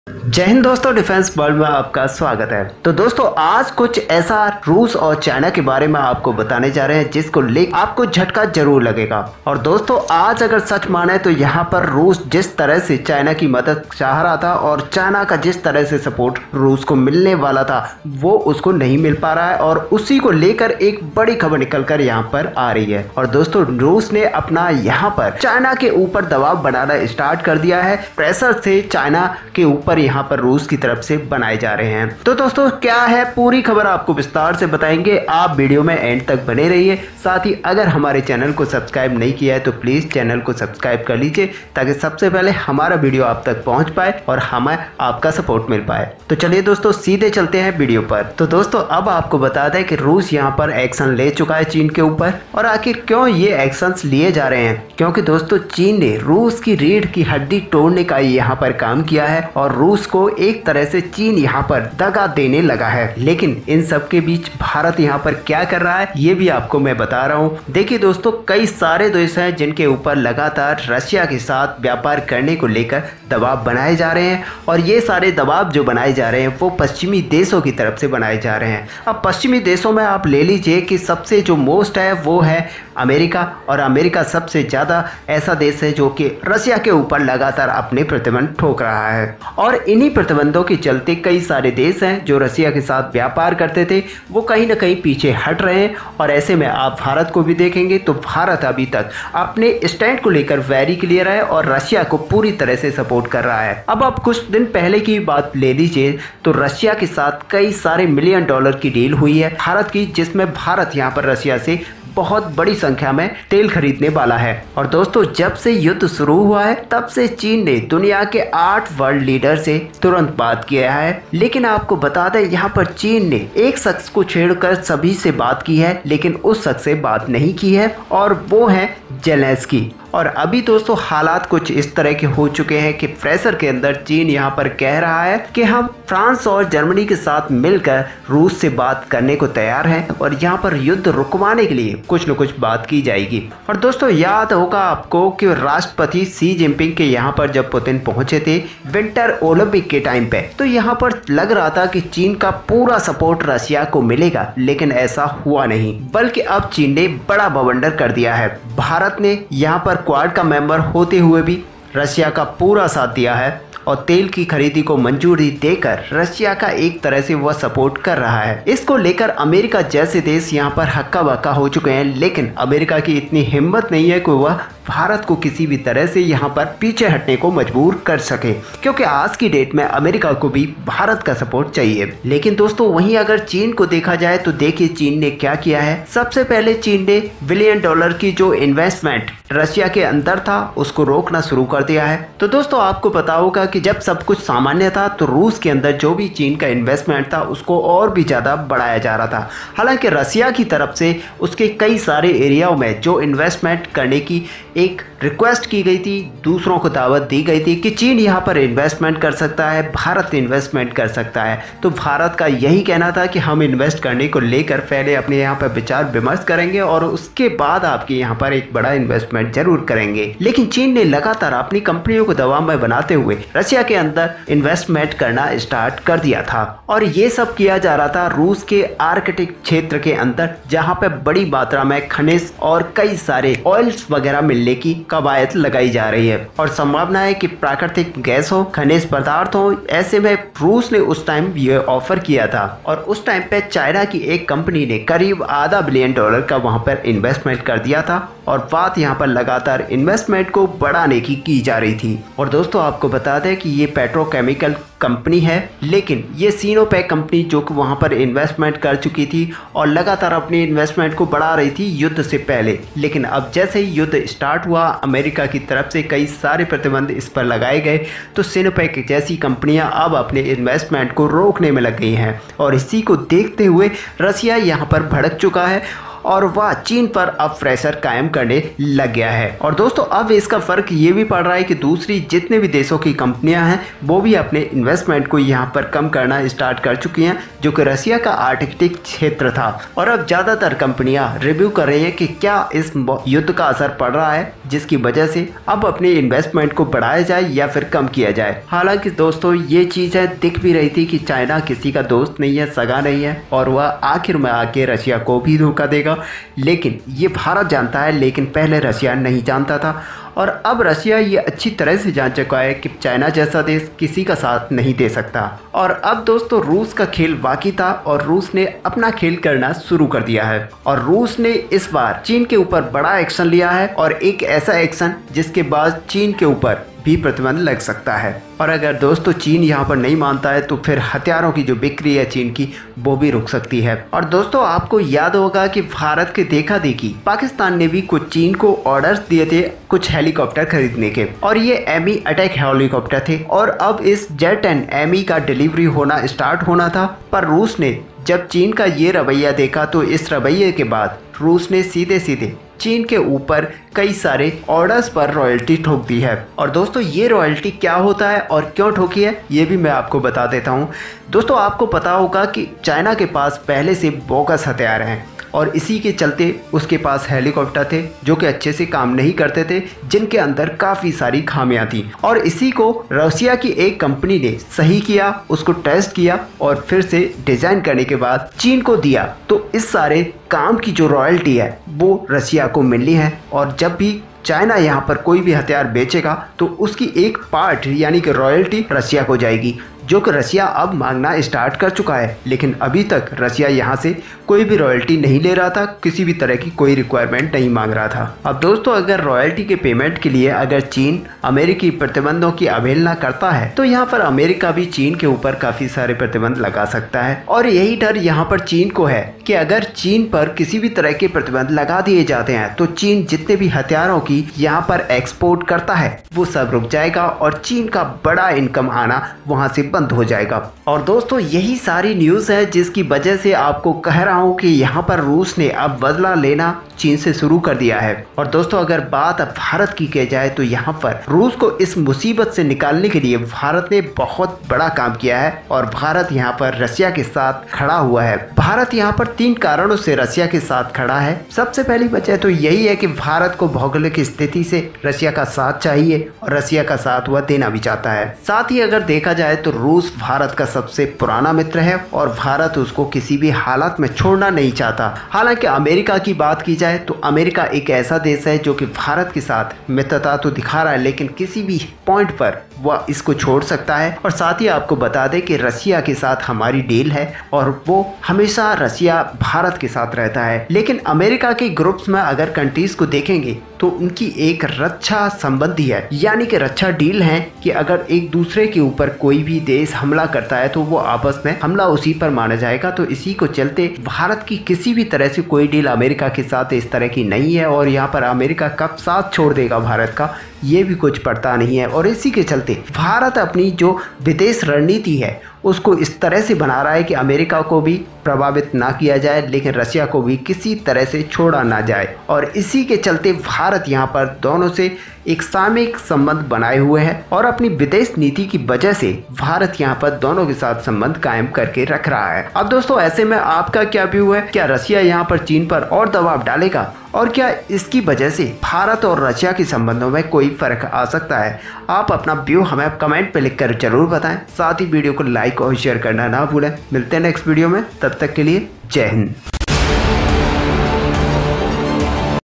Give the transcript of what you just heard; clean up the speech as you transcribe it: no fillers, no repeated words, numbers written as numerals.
जय हिंद दोस्तों, defence world में आपका स्वागत है। तो दोस्तों आज कुछ ऐसा रूस और चाइना के बारे में आपको बताने जा रहे हैं जिसको लेकर आपको झटका जरूर लगेगा। और दोस्तों आज अगर सच माने तो यहाँ पर रूस जिस तरह से चाइना की मदद चाह रहा था और चाइना का जिस तरह से सपोर्ट रूस को मिलने वाला था वो उसको नहीं मिल पा रहा है, और उसी को लेकर एक बड़ी खबर निकल कर यहाँ पर आ रही है। और दोस्तों रूस ने अपना यहाँ पर चाइना के ऊपर दबाव बनाना स्टार्ट कर दिया है। प्रेशर से चाइना के ऊपर यहाँ पर रूस की तरफ से बनाए जा रहे हैं। तो दोस्तों क्या है पूरी खबर आपको विस्तार से बताएंगे, आप वीडियो में एंड तक बने रहिए। साथ ही अगर हमारे चैनल को सब्सक्राइब नहीं किया है तो प्लीज चैनल को सब्सक्राइब कर लीजिए ताकि सबसे पहले हमारा वीडियो आप तक पहुंच पाए और हमें आपका सपोर्ट मिल पाए। तो चलिए दोस्तों सीधे चलते हैं वीडियो पर। तो दोस्तों अब आपको बता दें कि रूस यहाँ पर एक्शन ले चुका है चीन के ऊपर। और आखिर क्यों ये एक्शन लिए जा रहे हैं? क्योंकि दोस्तों चीन ने रूस की रीढ़ की हड्डी तोड़ने का यहाँ पर काम किया है और रूस को एक तरह से चीन यहाँ पर दगा देने लगा है। लेकिन इन सब के बीच भारत यहाँ पर क्या कर रहा है ये भी आपको मैं बता रहा हूँ। देखिए दोस्तों कई सारे देश हैं जिनके ऊपर लगातार रशिया के साथ व्यापार करने को लेकर दबाव बनाए जा रहे हैं, और ये सारे दबाव जो बनाए जा रहे हैं वो पश्चिमी देशों की तरफ से बनाए जा रहे हैं। अब पश्चिमी देशों में आप ले लीजिए कि सबसे जो मोस्ट है वो है अमेरिका, और अमेरिका सबसे ज़्यादा ऐसा देश है जो कि रशिया के ऊपर लगातार अपने प्रतिबंध ठोक रहा है। और इन्हीं प्रतिबंधों के चलते कई सारे देश हैं जो रशिया के साथ व्यापार करते थे वो कहीं ना कहीं पीछे हट रहे हैं। और ऐसे में आप भारत को भी देखेंगे तो भारत अभी तक अपने स्टैंड को लेकर वेरी क्लियर है और रशिया को पूरी तरह से सपोर्ट कर रहा है। अब आप कुछ दिन पहले की बात ले लीजिए तो रशिया के साथ कई सारे $1 मिलियन की डील हुई है भारत की, जिसमें भारत यहाँ पर रशिया से बहुत बड़ी संख्या में तेल खरीदने वाला है। और दोस्तों जब से युद्ध शुरू हुआ है तब से चीन ने दुनिया के 8 वर्ल्ड लीडर से तुरंत बात किया है। लेकिन आपको बता दें यहाँ पर चीन ने एक शख्स को छेड़कर सभी से बात की है, लेकिन उस शख्स से बात नहीं की है और वो है जेलेंस्की। और अभी दोस्तों हालात कुछ इस तरह के हो चुके हैं कि प्रेशर के अंदर चीन यहाँ पर कह रहा है कि हम फ्रांस और जर्मनी के साथ मिलकर रूस से बात करने को तैयार हैं और यहाँ पर युद्ध रुकवाने के लिए कुछ न कुछ बात की जाएगी। और दोस्तों याद होगा आपको कि राष्ट्रपति शी जिनपिंग के यहाँ पर जब पुतिन पहुंचे थे विंटर ओलंपिक के टाइम पे, तो यहाँ पर लग रहा था कि चीन का पूरा सपोर्ट रशिया को मिलेगा, लेकिन ऐसा हुआ नहीं, बल्कि अब चीन ने बड़ा बवंडर कर दिया है। भारत ने यहाँ पर क्वाड का मेंबर होते हुए भी रशिया का पूरा साथ दिया है और तेल की खरीदी को मंजूरी देकर रशिया का एक तरह से वह सपोर्ट कर रहा है। इसको लेकर अमेरिका जैसे देश यहाँ पर हक्का बक्का हो चुके हैं, लेकिन अमेरिका की इतनी हिम्मत नहीं है कि वह भारत को किसी भी तरह से यहाँ पर पीछे हटने को मजबूर कर सके, क्योंकि आज की डेट में अमेरिका को भी भारत का सपोर्ट चाहिए। लेकिन दोस्तों वहीं अगर चीन को देखा जाए तो देखिए चीन ने क्या किया है। सबसे पहले चीन ने $1 बिलियन की जो इन्वेस्टमेंट रशिया के अंदर था उसको रोकना शुरू कर दिया है। तो दोस्तों आपको पता होगा कि जब सब कुछ सामान्य था तो रूस के अंदर जो भी चीन का इन्वेस्टमेंट था उसको और भी ज़्यादा बढ़ाया जा रहा था। हालांकि रशिया की तरफ से उसके कई सारे एरियाओं में जो इन्वेस्टमेंट करने की एक रिक्वेस्ट की गई थी, दूसरों को दावत दी गई थी कि चीन यहाँ पर इन्वेस्टमेंट कर सकता है, भारत इन्वेस्टमेंट कर सकता है। तो भारत का यही कहना था कि हम इन्वेस्ट करने को लेकर पहले अपने यहाँ पर विचार विमर्श करेंगे और उसके बाद आपके यहाँ पर एक बड़ा इन्वेस्टमेंट जरूर करेंगे। लेकिन चीन ने लगातार अपनी कंपनियों को दबाव में बनाते हुए रशिया के अंदर इन्वेस्टमेंट करना स्टार्ट कर दिया था। और ये सब किया जा रहा था रूस के आर्कटिक क्षेत्र के अंदर, जहाँ पे बड़ी मात्रा में खनिज और कई सारे ऑयल्स वगैरह मिलने की कवायद लगाई जा रही है। और संभावना है कि प्राकृतिक गैस हो, खनिज पदार्थ हो। ऐसे में रूस ने उस टाइम ये ऑफर किया था और उस टाइम पे चाइना की एक कंपनी ने करीब $0.5 बिलियन का वहां पर इन्वेस्टमेंट कर दिया था और बात यहाँ पर लगातार इन्वेस्टमेंट को बढ़ाने की जा रही थी। और दोस्तों आपको बता दें कि ये पेट्रोकेमिकल कंपनी है, लेकिन ये सिनोपेक कंपनी जो कि वहाँ पर इन्वेस्टमेंट कर चुकी थी और लगातार अपनी इन्वेस्टमेंट को बढ़ा रही थी युद्ध से पहले। लेकिन अब जैसे ही युद्ध स्टार्ट हुआ अमेरिका की तरफ से कई सारे प्रतिबंध इस पर लगाए गए, तो सिनोपेक जैसी कंपनियां अब अपने इन्वेस्टमेंट को रोकने में लग गई हैं। और इसी को देखते हुए रशिया यहाँ पर भड़क चुका है और वह चीन पर अब प्रेशर कायम करने लग गया है। और दोस्तों अब इसका फर्क ये भी पड़ रहा है कि दूसरी जितने भी देशों की कंपनियां हैं वो भी अपने इन्वेस्टमेंट को यहाँ पर कम करना स्टार्ट कर चुकी हैं, जो कि रशिया का आर्कटिक क्षेत्र था। और अब ज़्यादातर कंपनियां रिव्यू कर रही हैं कि क्या इस युद्ध का असर पड़ रहा है, जिसकी वजह से अब अपने इन्वेस्टमेंट को बढ़ाया जाए या फिर कम किया जाए। हालांकि दोस्तों ये चीज़ें दिख भी रही थी कि चाइना किसी का दोस्त नहीं है, सगा नहीं है, और वह आखिर में आके रशिया को भी धोखा देगा। लेकिन ये भारत जानता है, लेकिन पहले रशिया नहीं जानता था। और अब रशिया ये अच्छी तरह से जान चुका है कि चाइना जैसा देश किसी का साथ नहीं दे सकता। और अब दोस्तों रूस का खेल बाकी था और रूस ने अपना खेल करना शुरू कर दिया है। और रूस ने इस बार चीन के ऊपर बड़ा एक्शन लिया है, और एक ऐसा एक्शन जिसके बाद चीन के ऊपर भी प्रतिबंध लग सकता है। और अगर दोस्तों चीन यहाँ पर नहीं मानता है तो फिर हथियारों की जो बिक्री है चीन की वो भी रुक सकती है। और दोस्तों आपको याद होगा कि भारत के देखा देखी पाकिस्तान ने भी कुछ चीन को ऑर्डर्स दिए थे कुछ हेलीकॉप्टर खरीदने के, और ये एमी अटैक हेलीकॉप्टर थे। और अब इस जेट-10 एमी का डिलीवरी होना स्टार्ट होना था, पर रूस ने जब चीन का ये रवैया देखा तो इस रवैये के बाद रूस ने सीधे सीधे चीन के ऊपर कई सारे ऑर्डर्स पर रॉयल्टी ठोक दी है। और दोस्तों ये रॉयल्टी क्या होता है और क्यों ठोकी है ये भी मैं आपको बता देता हूँ। दोस्तों आपको पता होगा कि चाइना के पास पहले से बोगस हथियार हैं, और इसी के चलते उसके पास हेलीकॉप्टर थे जो कि अच्छे से काम नहीं करते थे, जिनके अंदर काफ़ी सारी खामियां थी। और इसी को रशिया की एक कंपनी ने सही किया, उसको टेस्ट किया और फिर से डिज़ाइन करने के बाद चीन को दिया। तो इस सारे काम की जो रॉयल्टी है वो रशिया को मिलनी है। और जब भी चाइना यहाँ पर कोई भी हथियार बेचेगा तो उसकी एक पार्ट यानी कि रॉयल्टी रशिया को जाएगी, जो कि रशिया अब मांगना स्टार्ट कर चुका है। लेकिन अभी तक रशिया यहाँ से कोई भी रॉयल्टी नहीं ले रहा था, किसी भी तरह की कोई रिक्वायरमेंट नहीं मांग रहा था। अब दोस्तों अगर रॉयल्टी के पेमेंट के लिए अगर चीन अमेरिकी प्रतिबंधों की अवहेलना करता है तो यहाँ पर अमेरिका भी चीन के ऊपर काफ़ी सारे प्रतिबंध लगा सकता है। और यही डर यहाँ पर चीन को है कि अगर चीन पर किसी भी तरह के प्रतिबंध लगा दिए जाते हैं तो चीन जितने भी हथियारों की यहाँ पर एक्सपोर्ट करता है वो सब रुक जाएगा और चीन का बड़ा इनकम आना वहाँ से बंद हो जाएगा। और दोस्तों यही सारी न्यूज़ है जिसकी वजह से आपको कह रहा हूँ कि यहाँ पर रूस ने अब बदला लेना चीन से शुरू कर दिया है। और दोस्तों अगर बात अब भारत की की जाए तो यहाँ पर रूस को इस मुसीबत से निकालने के लिए भारत ने बहुत बड़ा काम किया है, और भारत यहाँ पर रशिया के साथ खड़ा हुआ है। भारत यहाँ पर 3 कारणों से रशिया के साथ खड़ा है। सबसे पहली वजह तो यही है कि भारत को भौगोलिक स्थिति से रशिया का साथ चाहिए और रशिया का साथ वह देना भी चाहता है। साथ ही अगर देखा जाए तो रूस भारत का सबसे पुराना मित्र है और भारत उसको किसी भी हालत में छोड़ना नहीं चाहता। हालांकि अमेरिका की बात की जाए तो अमेरिका एक ऐसा देश है जो कि भारत के साथ मित्रता तो दिखा रहा है, लेकिन किसी भी पॉइंट पर वह इसको छोड़ सकता है। और साथ ही आपको बता दें कि रशिया के साथ हमारी डील है और वो हमेशा रशिया भारत के साथ रहता है। लेकिन अमेरिका के ग्रुप्स में अगर कंट्रीज को देखेंगे तो उनकी एक रक्षा संबंधी है, यानी कि रक्षा डील है कि अगर एक दूसरे के ऊपर कोई भी देश हमला करता है तो वो आपस में हमला उसी पर माना जाएगा। तो इसी को चलते भारत की किसी भी तरह से कोई डील अमेरिका के साथ इस तरह की नहीं है, और यहाँ पर अमेरिका कब साथ छोड़ देगा भारत का ये भी कुछ पता नहीं है। और इसी के चलते भारत अपनी जो विदेश रणनीति है उसको इस तरह से बना रहा है कि अमेरिका को भी प्रभावित ना किया जाए, लेकिन रशिया को भी किसी तरह से छोड़ा ना जाए। और इसी के चलते भारत यहाँ पर दोनों से एक सामयिक संबंध बनाए हुए है, और अपनी विदेश नीति की वजह से भारत यहाँ पर दोनों के साथ संबंध कायम करके रख रहा है। अब दोस्तों ऐसे में आपका क्या व्यू है? क्या रशिया यहाँ पर चीन पर और दबाव डालेगा, और क्या इसकी वजह से भारत और रशिया के संबंधों में कोई फर्क आ सकता है? आप अपना व्यू हमें कमेंट पे लिखकर जरूर बताएं। साथ ही वीडियो को लाइक और शेयर करना ना भूलें। मिलते हैं नेक्स्ट वीडियो में, तब तक के लिए जय हिंद।